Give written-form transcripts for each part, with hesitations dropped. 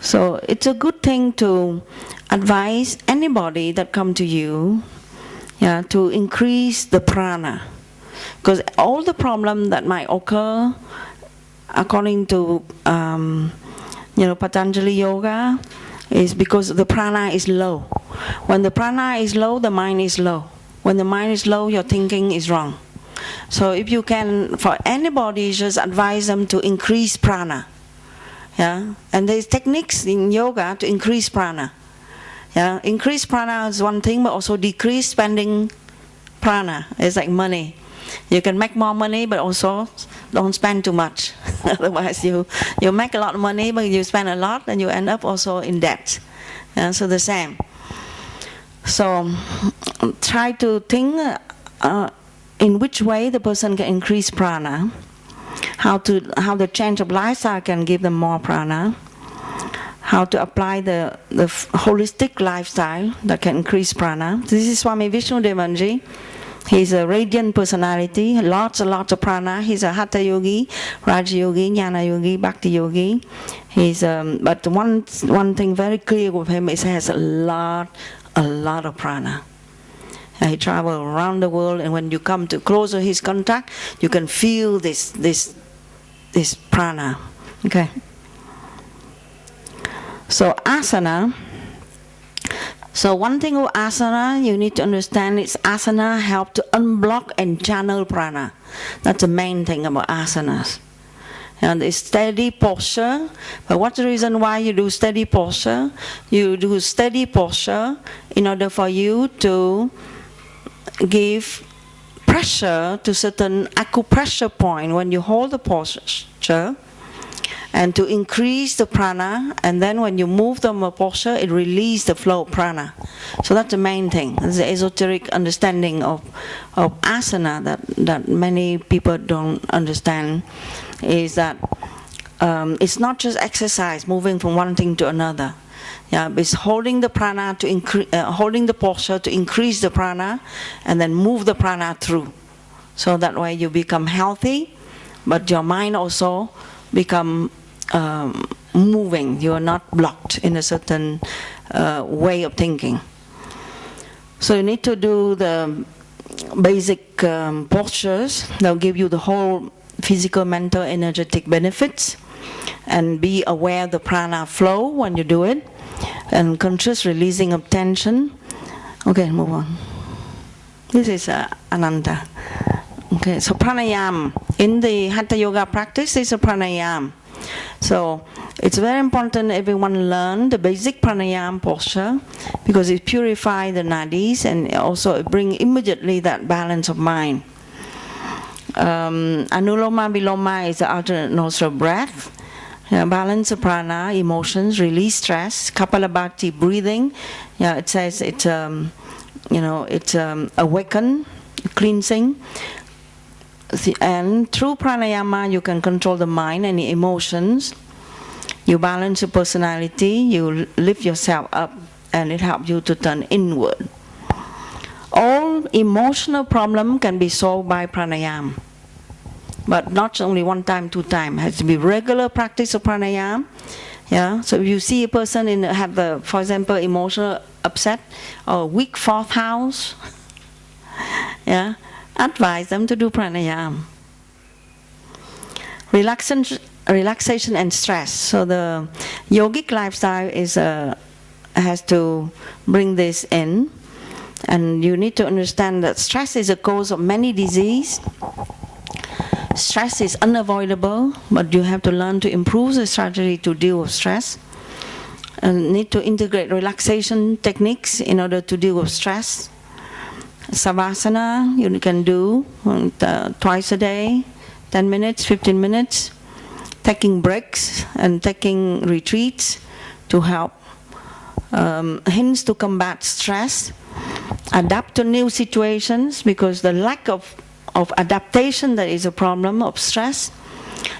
So it's a good thing to advise anybody that come to you, to increase the prana. Because all the problem that might occur, according to Patanjali Yoga, is because the prana is low. When the prana is low, the mind is low. When the mind is low, your thinking is wrong. So if you can, for anybody, just advise them to increase prana. And there's techniques in yoga to increase prana. Increase prana is one thing, but also decrease spending prana. It's like money. You can make more money, but also don't spend too much. Otherwise, you make a lot of money, but you spend a lot, and you end up also in debt. So the same. So try to think in which way the person can increase prana, how the change of lifestyle can give them more prana, how to apply the holistic lifestyle that can increase prana. This is Swami Vishnudevanji. He's a radiant personality, lots and lots of prana. He's a Hatha Yogi, Raja Yogi, Jnana Yogi, Bhakti Yogi. But one thing very clear with him is he has a lot of prana. He travels around the world, and when you come to closer his contact, you can feel this prana. Okay. So asana. So one thing with asana, you need to understand is asana help to unblock and channel prana. That's the main thing about asanas. And it's steady posture. But what's the reason why you do steady posture? You do steady posture in order for you to give pressure to certain acupressure point when you hold the posture, and to increase the prana, and then when you move the posture, it releases the flow of prana. So that's the main thing. It's the esoteric understanding of asana that many people don't understand, is that it's not just exercise, moving from one thing to another. It's holding the prana holding the posture to increase the prana, and then move the prana through. So that way you become healthy, but your mind also become moving. You are not blocked in a certain way of thinking. So you need to do the basic postures. They'll give you the whole physical, mental, energetic benefits, and be aware of the prana flow when you do it, and conscious releasing of tension. Okay, move on. This is Ananta. Okay, so pranayama. In the Hatha Yoga practice, is a pranayama. So it's very important everyone learn the basic pranayama posture, because it purifies the nadis, and also it brings immediately that balance of mind. Anuloma Viloma is the alternate nostril breath. Balance the prana, emotions, release stress. Kapalabhati breathing. It says it's awaken, cleansing. And through pranayama, you can control the mind and the emotions. You balance your personality, you lift yourself up, and it helps you to turn inward. All emotional problems can be solved by pranayama, but not only one time, two times. It has to be regular practice of pranayama. So if you see a person have for example, emotional upset or weak fourth house, advise them to do pranayama. Relaxation and stress. So the yogic lifestyle has to bring this in, and you need to understand that stress is a cause of many diseases. Stress is unavoidable, but you have to learn to improve the strategy to deal with stress. And need to integrate relaxation techniques in order to deal with stress. Savasana you can do twice a day, 10 minutes, 15 minutes. Taking breaks and taking retreats to help. Hints to combat stress. Adapt to new situations, because the lack of adaptation that is a problem of stress.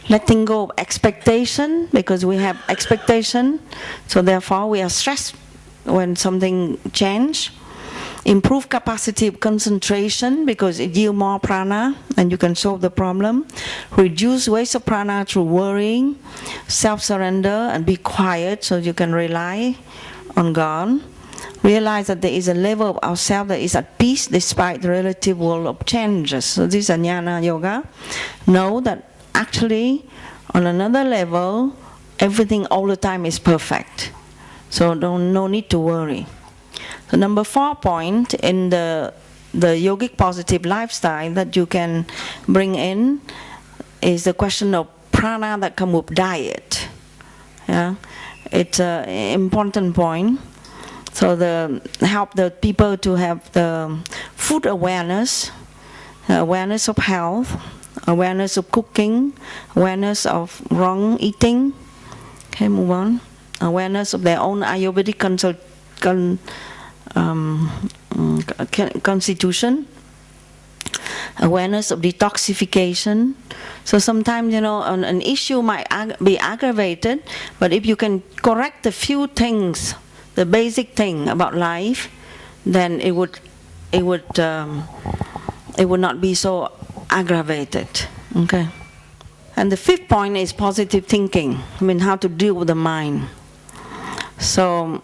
Letting go of expectation, because we have expectation, so therefore we are stressed when something changes. Improve capacity of concentration because it yields more prana and you can solve the problem. Reduce waste of prana through worrying. Self-surrender and be quiet so you can rely on God. Realize that there is a level of ourselves that is at peace despite the relative world of changes. So this is jnana yoga. Know that actually on another level, everything all the time is perfect. So no need to worry. So number 4 point in the yogic positive lifestyle that you can bring in is the question of prana that comes with diet. Yeah, it's an important point. So help the people to have the food awareness, awareness of health, awareness of cooking, awareness of wrong eating. Okay, move on. Awareness of their own Ayurvedic constitution. Awareness of detoxification. So sometimes, an issue might be aggravated, but if you can correct a few things, the basic thing about life, then it would not be so aggravated. Okay. And the 5th point is positive thinking. How to deal with the mind. So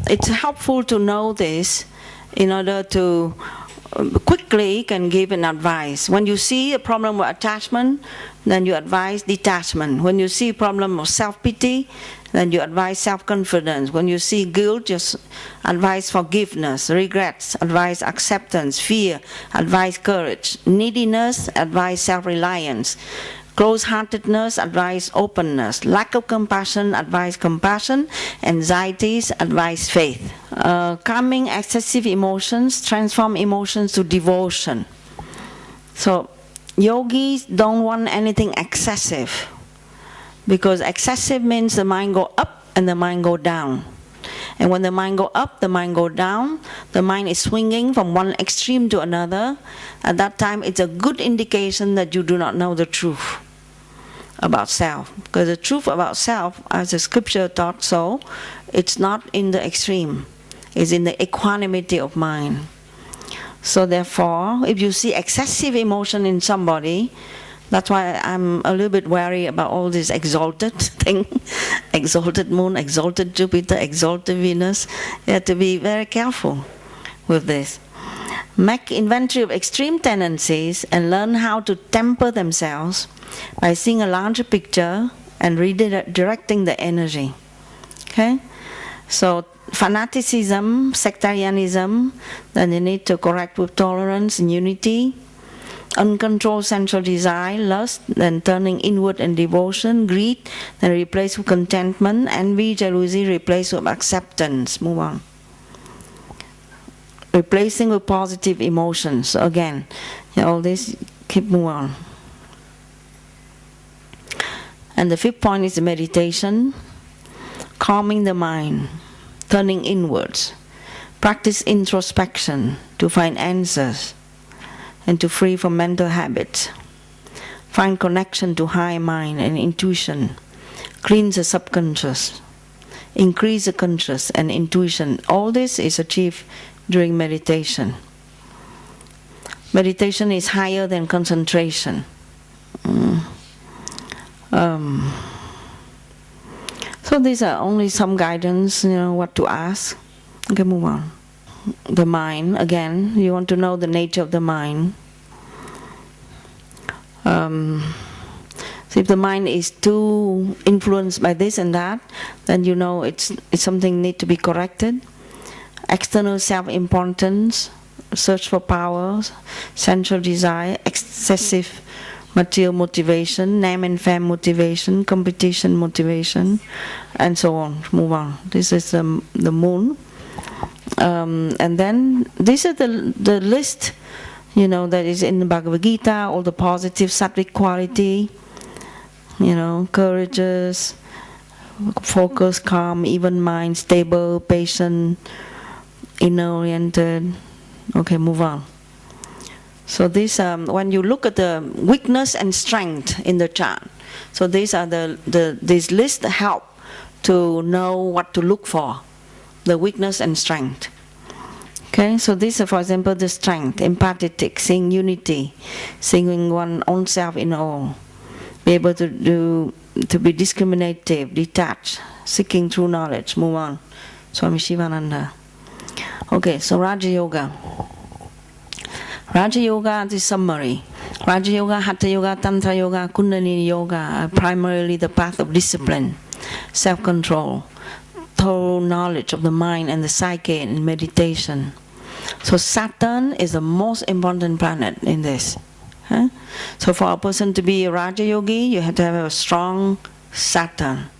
it's helpful to know this in order to quickly can give an advice. When you see a problem with attachment, then you advise detachment. When you see a problem of self-pity, then you advise self-confidence. When you see guilt, just advise forgiveness. Regrets, advise acceptance. Fear, advise courage. Neediness, advise self-reliance. Close-heartedness, advise openness. Lack of compassion, advise compassion. Anxieties, advise faith. Calming excessive emotions, transform emotions to devotion. So, yogis don't want anything excessive. Because excessive means the mind go up and the mind go down. And when the mind go up, the mind go down. The mind is swinging from one extreme to another. At that time, it's a good indication that you do not know the truth about self. Because the truth about self, as the scripture taught so, it's not in the extreme. It's in the equanimity of mind. So therefore, if you see excessive emotion in somebody, that's why I'm a little bit wary about all this exalted thing. Exalted moon, exalted Jupiter, exalted Venus. You have to be very careful with this. Make inventory of extreme tendencies and learn how to temper themselves by seeing a larger picture and redirecting the energy. Okay? So fanaticism, sectarianism, then you need to correct with tolerance and unity. Uncontrolled sensual desire, lust, then turning inward and devotion. Greed, then replace with contentment. Envy, jealousy, replace with acceptance. Move on. Replacing with positive emotions. So again, all this, keep moving on. And the 5th point is meditation. Calming the mind, turning inwards. Practice introspection to find answers and to free from mental habits. Find connection to high mind and intuition. Cleanse the subconscious. Increase the conscious and intuition. All this is achieved during meditation. Meditation is higher than concentration. So these are only some guidance, what to ask. Okay, move on. The mind, again, you want to know the nature of the mind. So if the mind is too influenced by this and that, then you know it's something need to be corrected. External self-importance, search for power, sensual desire, excessive material motivation, name and fame motivation, competition motivation, and so on. Move on. This is the moon. And then this is the list, that is in the Bhagavad Gita, all the positive sattvic quality, courageous, focused, calm, even mind, stable, patient, inner-oriented. Okay, move on. So this, when you look at the weakness and strength in the chart, so these are these lists help to know what to look for, the weakness and strength. Okay, so this is, for example, the strength, empathetic, seeing unity, seeing one own self in all, be able to be discriminative, detached, seeking true knowledge. Move on. Swami Sitaramananda. Okay, so Raja Yoga. Raja Yoga is summary. Raja Yoga, Hatha Yoga, Tantra Yoga, Kundalini Yoga are primarily the path of discipline, self-control, thorough knowledge of the mind and the psyche in meditation. So Saturn is the most important planet in this. So for a person to be a Raja Yogi, you have to have a strong Saturn.